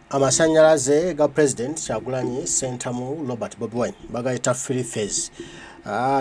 Amasanyalaze ga President Kyagulanyi Center mu Robert Bobi bagayita free phase.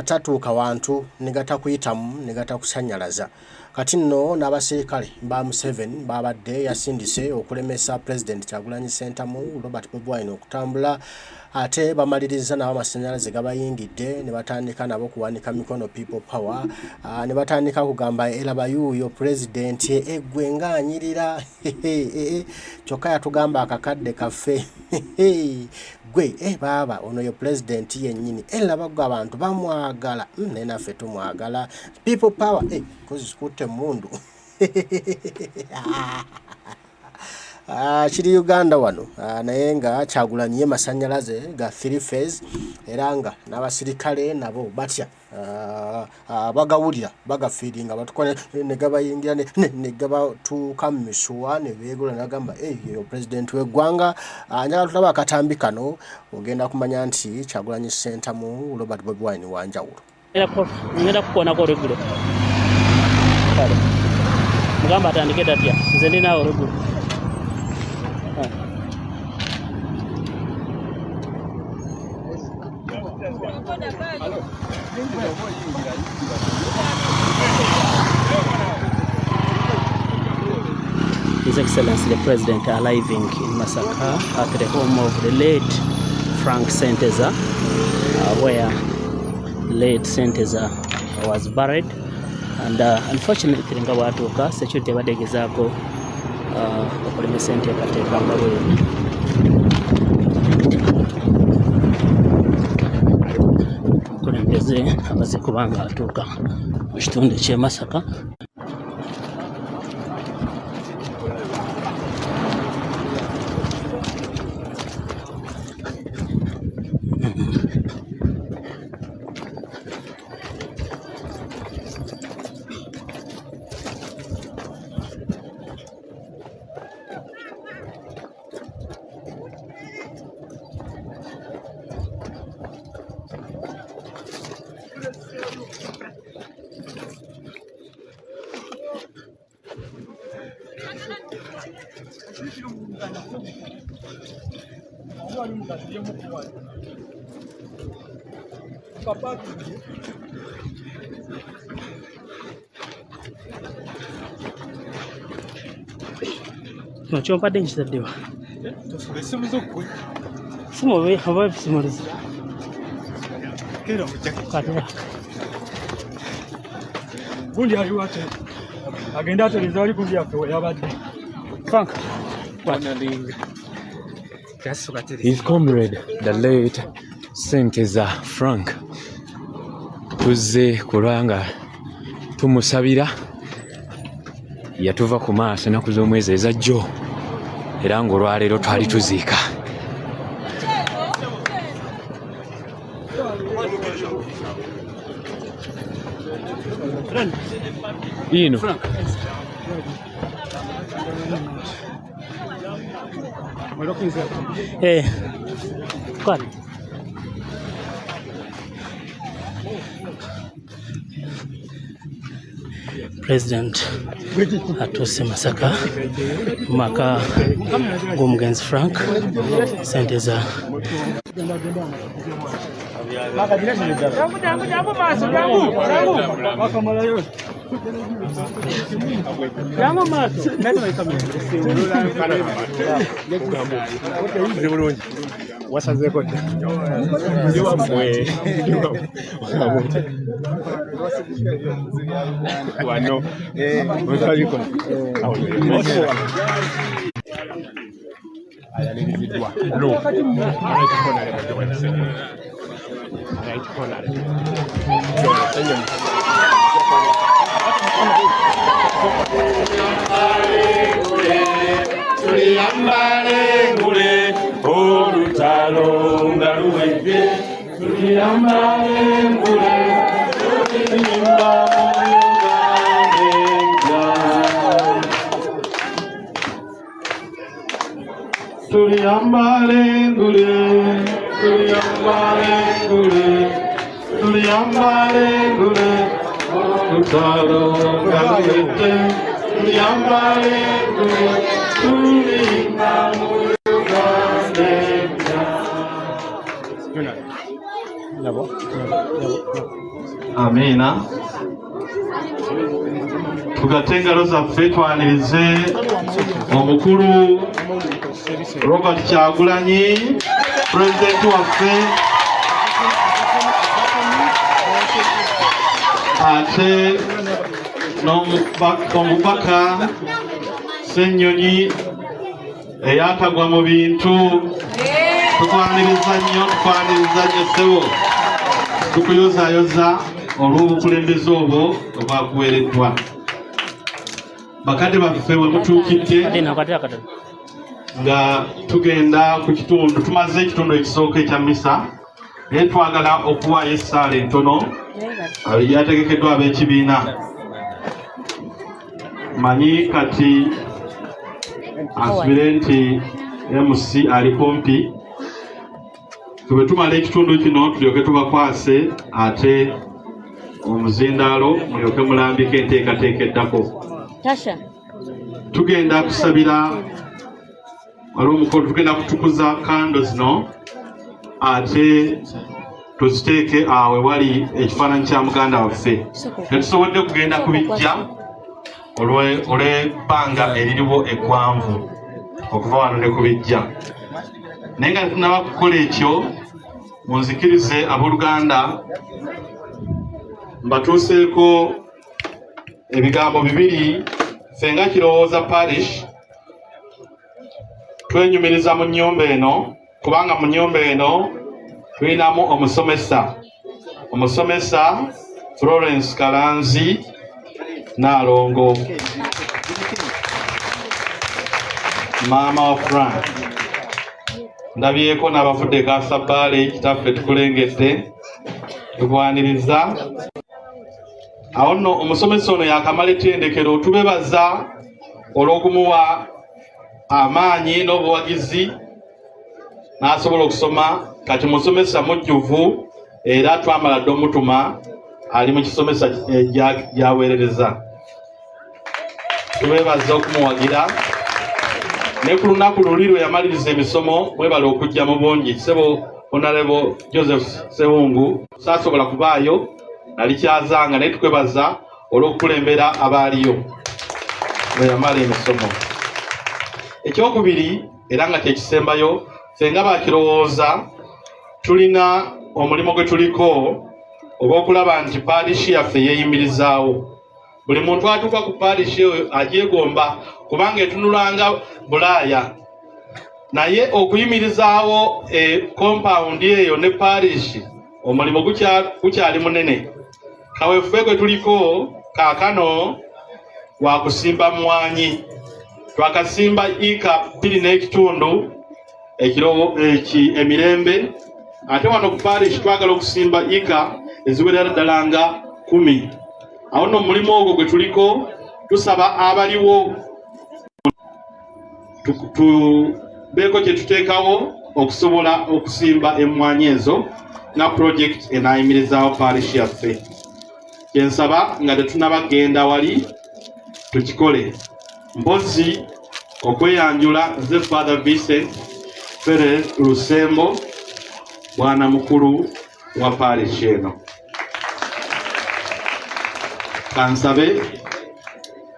Tatuuka wantu negata kuyitamu negata kusanyalaza. Kati nno n'abasirikale ba Museveni babadde yasindise okulemesa President Kyagulanyi Center mu Robert Bobi okutambula ate bamaliriza nabo amasanyalaze gabayingidde ne batandika nabo kuwanika mikono people power ne batandika kugamba elaba yuyo Pulezidenti eggwe ng'anyirira kyokka yatugamba akakadde kaffe gwe baba ono yo Pulezidenti yennyini elaba gwe abantu bamwagala ne naffe tumwagala people power kozikutte Emundu kiri Uganda wano naye nga Kyagulanyi masanyalaze ga 3 phase era nga n'abasirikale nabo batya bagawulira bagafiiringa batukone ne gabayingira ne gabatuuka mu misuwa ne beegola nagamba yo President w'eggwanga njagala tulaba akatambi kano ogenda kumanya nti Kyagulanyi Center mu Robert Bobi wanjawulo ngenda kukoonako regulo mugamba atandike tatya nze ndinaawo regulo. His Excellency the President arriving in Masaka at the home of the late Frank Senteza, where late Senteza was buried, and unfortunately nga watuuka security badegezaako okulemesa enteekateeka nga bwe okulembeze amaze kuba nga atuuka mu kitundu ky'e Masaka. No chompadde nkitaddewa simuve aba ebisimuliza gundi aliwo ate agenda atereza ali gundi yaffe weyabadde Frank his comrade the late Senteza Frank tuzze kulanga tumusabira yatuva ku maaso ennaku z'omwezi ezajjo era ng'olwaleero twali tuziika. Ino kwani President atuuse Masaka maka g'omugenzi Frank Senteza. wasazeeko wano Tuliyambale Amina. Tugatenga roza fetwanirize omukuru Robert Kyagulanyi, President waffe, ate n'omubaka Ssenyonyi eyatagwa mu bintu. Tukwaniriza nnyo ssebo, tukuyozayoza olw'obukulembeze obwo obwakuweereddwa. Bakadde baffe bwe mutuukidde nga tugenda ku kitundu, tumaze ekitundu ekisooka ekya misa, naye twagala okuwaayo essaala entono yategekeddwa ab'ekibiina. Manyi kati asubire nti MC ali kumpi, tube tumala ekitundu kino tulyoke tubakwase ate omuzindaalo mulyoke mulambike enteekateeka eddako. Tugenda kusabira olw'omukolo, tugenda kutukuza kando zino ate tuziteeke awe wali ekifaananyi kya muganda waffe. Tetusobodde kugenda kubijja olw'ebbanga eririwo eggwanvu okuva wano ne kubijja, naye nga tunaba kukola ekyo, munzikirize abooluganda mbatuuseeko ebigambo bibiri. Ffe nga Kirowooza Parish twenyumiriza mu nnyumba eno, kubanga mu nnyumba eno tulinamu omusomesa Florence Kalanzi Nalongo, maama wa Frank. Ndabyeko n'abafudde Kasabbaale kitaffe tukulengedde tukwaniriza. Awo nno omusomesa ono yakamala ettendekero, tubebaza olw'okumuwa amaanyi n'obuwagizi n'asobola okusoma. Kati musomesa mujjuvu era twamala dde omutuma ali mu kisomesa gy'aweerereza. Tubebaza okumuwagira, ne ku lunaku luli lwe yamaliriza emisomo mwebala okujja mu bungi. Ssebo Honorable Joseph Sewungu saasobola kubaayo, nali kyazanga, naye tukwebaza olw'okukulembera abaaliyo bwe yamala emisomo. Ekyokubiri era nga kyekisembayo, ffe nga Bakirowooza tulina omulimu gwe tuliko ogw'okulaba nti paalishi yaffe yeeyimirizaawo. Buli muntu atuuka ku paalishi eyo agyegomba kubanga etunulanga Bulaaya, naye okuyimirizaawo kompawundi eyo ne paalishi omulimu gukyali munene. Kaweefube gwe tuliko kaakano wakusimba mmwanyi. Twakasimba ika 2.5 emirembe, ate wano ku paalishi twagala okusimba ika eziwerera ddala nga 10. Awo nno omulimu ogwo gwe tuliko, tusaba abaliwo tubeeko kye tuteekawo okusobola okusimba emmwanyi ezo nga project enaayimirizaawo paalishi yaffe. Kyensaba nga tetunabagenda wali tukikole. Mpozi okweyanjula nze Father Vincent Perez Lusembo, bwana mukulu wa paalishi eno. Kansabe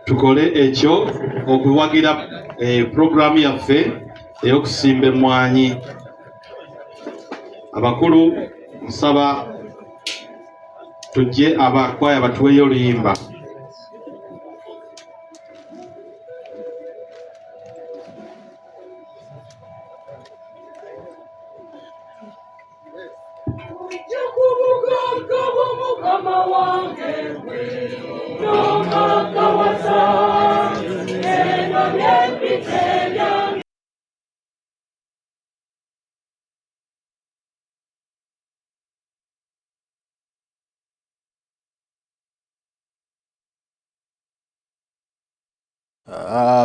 tukole ekyo okuwagira programu yaffe ey'okusimba emmwanyi. Abakulu nsaba tujje abakwaya batuweeyo oluyimba.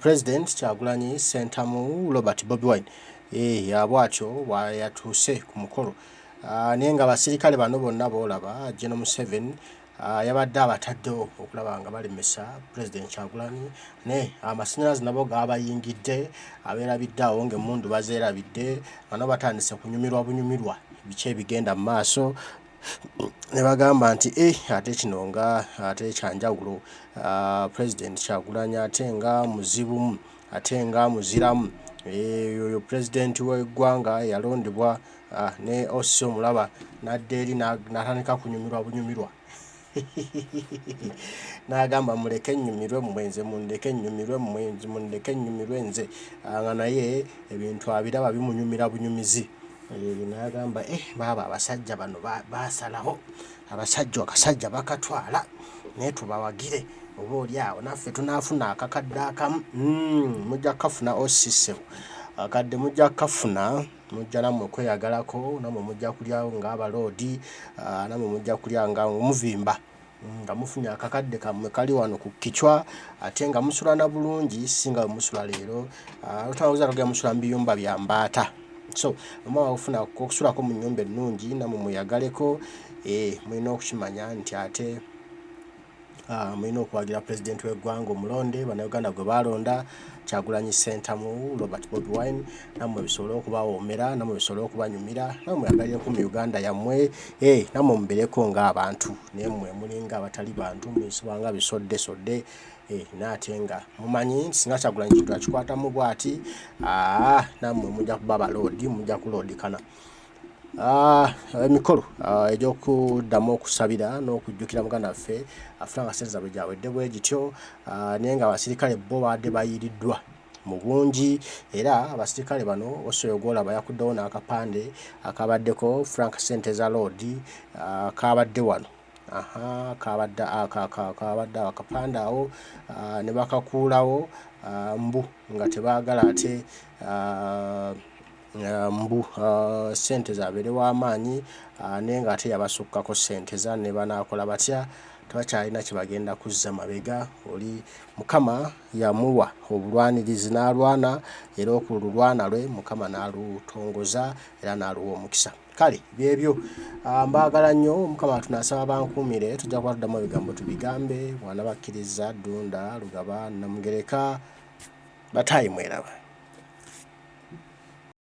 President Kyagulanyi Sentamu Robert Bobi yabwatyo yatuuse ku mukolo. Naye nga abasirikale bano bonna boolaba General Museveni yabadde abataddewo okulaba nga balemesa President Kyagulanyi. Ne amasannyalaze nabo gaabayingidde, abeerabidde awo ng'emmundu bazeerabidde, bano batandise kunyumirwa bunyumirwa biki ebigenda mu maaso. ne bagamba nti ate kino nga ate kyanjawulo Pulezidenti Kyagulanyi ate nga muzibumu ate nga muziramu oyo Pulezidenti w'eggwanga yalondebwa ne Osisi omulaba n'adda eri n'atandika kunyumirwa bunyumirwa n'agamba muleke nnyumirwe mwenze mundeke nnyumirwe mwenze mundeke nnyumirwe nze nga naye ebintu abiraba bimunyumira bunyumizi n'agamba baaba abasajja bano basalaho akasajja bakatwala naye tubawagire oba oli awo naffe tunaafuna akakadde akamu mujja kukafuna osissewo akadde mujja kukafuna mujja nammwe kweyagalako nammwe mujja kulyawo ng'abaloodi nammwe mujja kulya nga muvimba nga mufunye akakadde kammwe kali wano ku kicwa ate nga musula na bulungi singa musula leero otawuza tugenda musula mu biyumba bya mbaata so omwa ofuna okusulako mu nnyumba ennungi nammwe muyagaleko mulina okukimanya nti ate mulina okwagira Pulezidenti w'eggwanga omulonde bannayuganda gwe balonda Kyagulanyi Ssentamu Robert Bobi Wine nammwe bisobole okubawoomera nammwe bisobole okubanyumira nammwe muyagalireko mu Uganda yammwe nammwe mubeereko ng'abantu naye mmwe mulinga abatali bantu muyisibwanga bisodde n'ate nga mumanyi singa Kyagulanyi kintu akikwatamu bw'ati nammwe mujja kuba baloodi mujja kuloodikana emikolo egy'okuddamu okusabira n'okujjukira muganda waffe afuna nga ssente zaabwe gyawedde bwe gityo naye nga abasirikale bo baadde bayiiriddwa mu bungi era abasirikale bano Osoyo gw'olaba yakuddewo n'akapande akabaddeko Frank Senteza Road kabadde wano kabadde akapande awo ne bakakuulawo mbu nga tebaagala ate sente zabeere w'amaanyi naye nga ate yabasukkako sente za ne banaakola batya tebakyalina kye bagenda kuzza mabega oli Mukama yamuwa obulwanirizi n'alwana era okululwana lwe Mukama n'alutongoza era n'aluwa omukisa kale byebyo mbaagala nnyo Mukama tunasaba bankuumire tujja kuba tuddamu ebigambo tubigambe bwana bakkiriza Ddunda Lugaba Namugereka bataayi mweraba